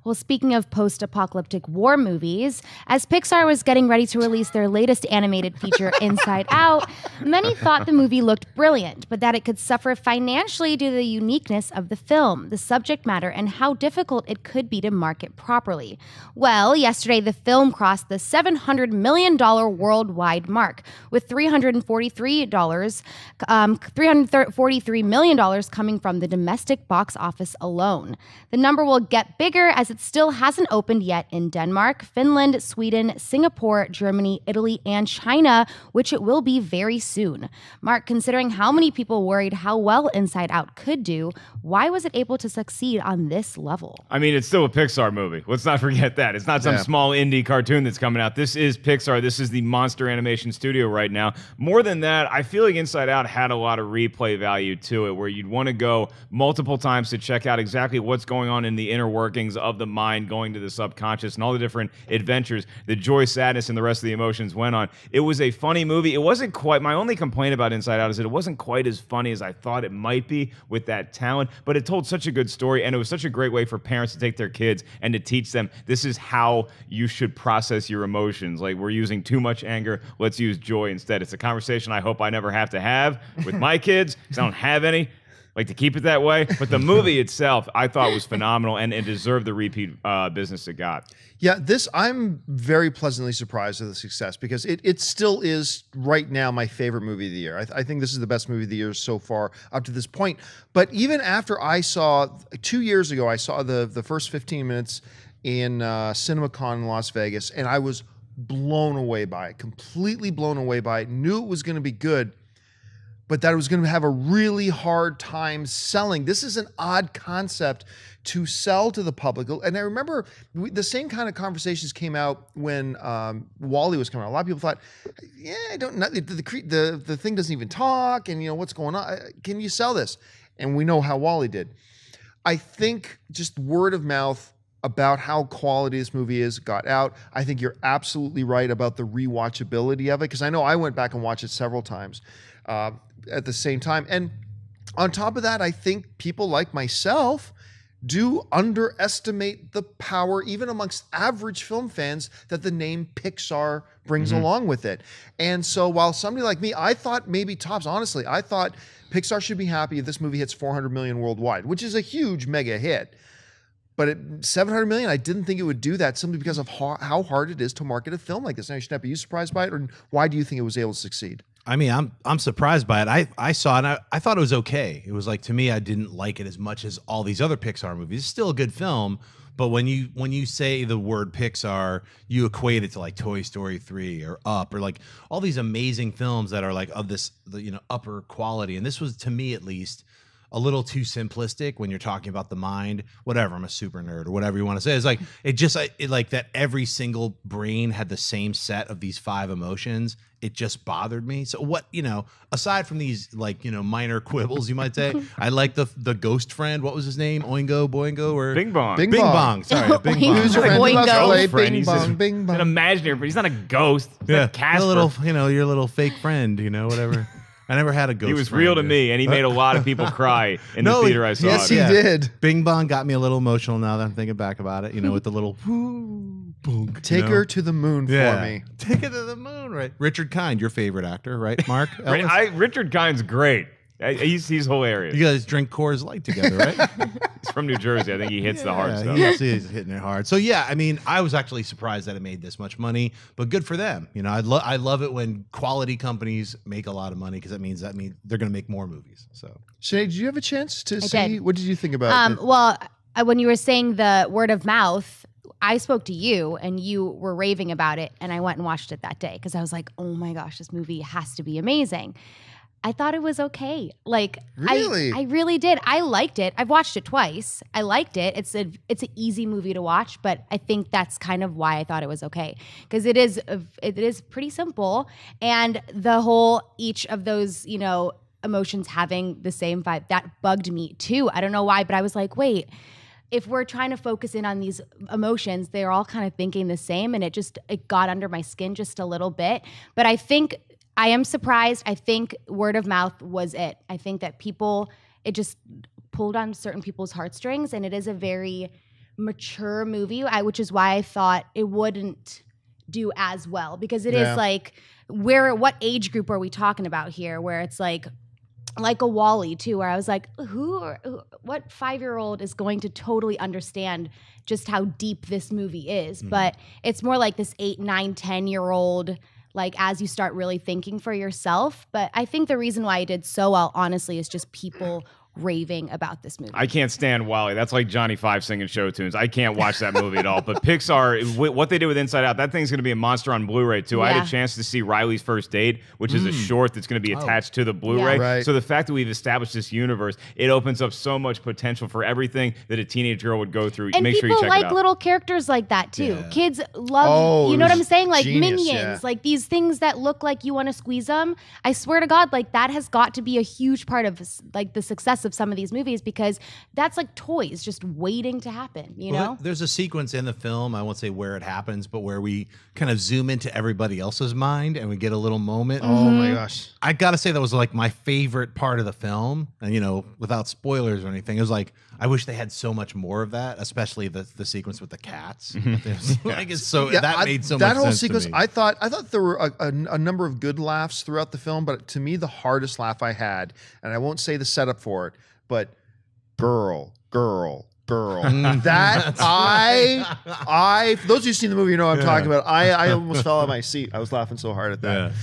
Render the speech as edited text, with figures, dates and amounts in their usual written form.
Well, speaking of post-apocalyptic war movies, as Pixar was getting ready to release their latest animated feature, Inside Out, many thought the movie looked brilliant, but that it could suffer financially due to the uniqueness of the film, the subject matter, and how difficult it could be to market properly. Well, yesterday the film crossed the $700 million worldwide mark, with $343 million coming from the domestic box office alone. The number will get bigger as it still hasn't opened yet in Denmark, Finland, Sweden, Singapore, Germany, Italy, and China, which it will be very soon. Mark, considering how many people worried how well Inside Out could do, why was it able to succeed on this level? I mean, it's still a Pixar movie. Let's not forget that. It's not some small indie cartoon that's coming out. This is Pixar. This is the monster animation studio right now. More than that, I feel like Inside Out had a lot of replay value to it, where you'd want to go multiple times to check out exactly what's going on in the inner workings of the mind, going to the subconscious and all the different adventures, the joy, sadness, and the rest of the emotions went on. It was a funny movie. It wasn't quite, my only complaint about Inside Out is that it wasn't quite as funny as I thought it might be with that talent, but it told such a good story, and it was such a great way for parents to take their kids and to teach them this is how you should process your emotions. Like, we're using too much anger, let's use joy instead. It's a conversation I hope I never have to have with my kids, because I don't have any. Like to keep it that way. But the movie itself, I thought was phenomenal, and it deserved the repeat business it got. Yeah, I'm very pleasantly surprised at the success, because it still is right now my favorite movie of the year. I think this is the best movie of the year so far up to this point. But even after I saw, 2 years ago, I saw the first 15 minutes in CinemaCon in Las Vegas, and I was blown away by it, completely blown away by it, knew it was going to be good, but that it was going to have a really hard time selling. This is an odd concept to sell to the public. And I remember the same kind of conversations came out when WALL-E was coming out. A lot of people thought, yeah, I don't know, the thing doesn't even talk, and what's going on? Can you sell this? And we know how WALL-E did. I think just word of mouth about how quality this movie is got out. I think you're absolutely right about the rewatchability of it, because I know I went back and watched it several times at the same time. And on top of that, I think people like myself do underestimate the power, even amongst average film fans, that the name Pixar brings along with it. And so while somebody like me, I thought maybe tops, honestly, I thought Pixar should be happy if this movie hits 400 million worldwide, which is a huge mega hit. But at 700 million, I didn't think it would do that, simply because of how hard it is to market a film like this. Now, Schnepp, are you surprised by it, or why do you think it was able to succeed? I mean, I'm surprised by it. I saw it, and I thought it was okay. It was like, to me, I didn't like it as much as all these other Pixar movies. It's still a good film, but when you say the word Pixar, you equate it to like Toy Story 3 or Up, or like all these amazing films that are like of this upper quality. And this was, to me at least, a little too simplistic when you're talking about the mind. Whatever, I'm a super nerd or whatever you want to say. It's like it like that every single brain had the same set of these 5 emotions. It just bothered me. So what, aside from these minor quibbles, you might say, I like the ghost friend. What was his name? Oingo, Boingo, or Bing Bong. Bing Bong. Sorry, Bing Bong. Who's your friend? Boingo. Bing Bong, Bing Bong. An imaginary, but he's not a ghost. He's Yeah, like Casper. your little fake friend, whatever. I never had a ghost. He was friend, real to dude. me, and he made a lot of people cry in the theater I saw yes, it. he did. Bing Bong got me a little emotional now that I'm thinking back about it. With the little whoo, boom. Take her to the moon for me. Take her to the moon, right? Richard Kind, your favorite actor, right, Mark? Richard Kind's great. He's hilarious. You guys drink Coors Light together, right? He's from New Jersey. I think he hits the hard stuff. He's hitting it hard. So yeah, I mean, I was actually surprised that it made this much money, but good for them. I love it when quality companies make a lot of money, because that means they're going to make more movies. So, Sinead, did you have a chance to see? did. What did you think about it? Well, when you were saying the word of mouth, I spoke to you and you were raving about it, and I went and watched it that day because I was like, oh my gosh, this movie has to be amazing. I thought it was okay. Really? I really did. I liked it. I've watched it twice. I liked it. It's an easy movie to watch, but I think that's kind of why I thought it was okay, because it is pretty simple, and each of those emotions having the same vibe, that bugged me too. I don't know why, but I was like, wait. If we're trying to focus in on these emotions, they're all kind of thinking the same, and it got under my skin just a little bit. But I think I am surprised. I think word of mouth was it. I think that it just pulled on certain people's heartstrings, and it is a very mature movie, which is why I thought it wouldn't do as well, because it Yeah. is like, what age group are we talking about here? Where it's like a Wall-E too, where I was like, what 5-year-old is going to totally understand just how deep this movie is? But it's more like this 8, 9, 10-year-old, like as you start really thinking for yourself. But I think the reason why it did so well, honestly, is just people raving about this movie. I can't stand Wally. That's like Johnny Five singing show tunes. I can't watch that movie at all. But Pixar, what they did with Inside Out, that thing's going to be a monster on Blu-ray too. I had Yeah. a chance to see Riley's First Date, which is a short that's going to be attached to the Blu-ray. Yeah. Right. So the fact that we've established this universe, it opens up so much potential for everything that a teenage girl would go through. And Make sure people you check like it out. little characters like that too. Yeah. Kids love, Oh, you know it what I'm was saying? Like genius, Minions, yeah. like these things that look like you want to squeeze them. I swear to God, like that has got to be a huge part of like the success of some of these movies, because that's like toys just waiting to happen, you know? There's a sequence in the film, I won't say where it happens, but where we kind of zoom into everybody else's mind and we get a little moment. Oh my gosh. I gotta say that was like my favorite part of the film, and without spoilers or anything, it was like I wish they had so much more of that, especially the sequence with the cats. Like it's so that made so much that whole sense sequence. to me. I thought there were a number of good laughs throughout the film, but to me the hardest laugh I had, and I won't say the setup for it, but girl. That for those of you who've seen the movie, you know what I'm talking about. I almost fell out of my seat. I was laughing so hard at that. Yeah.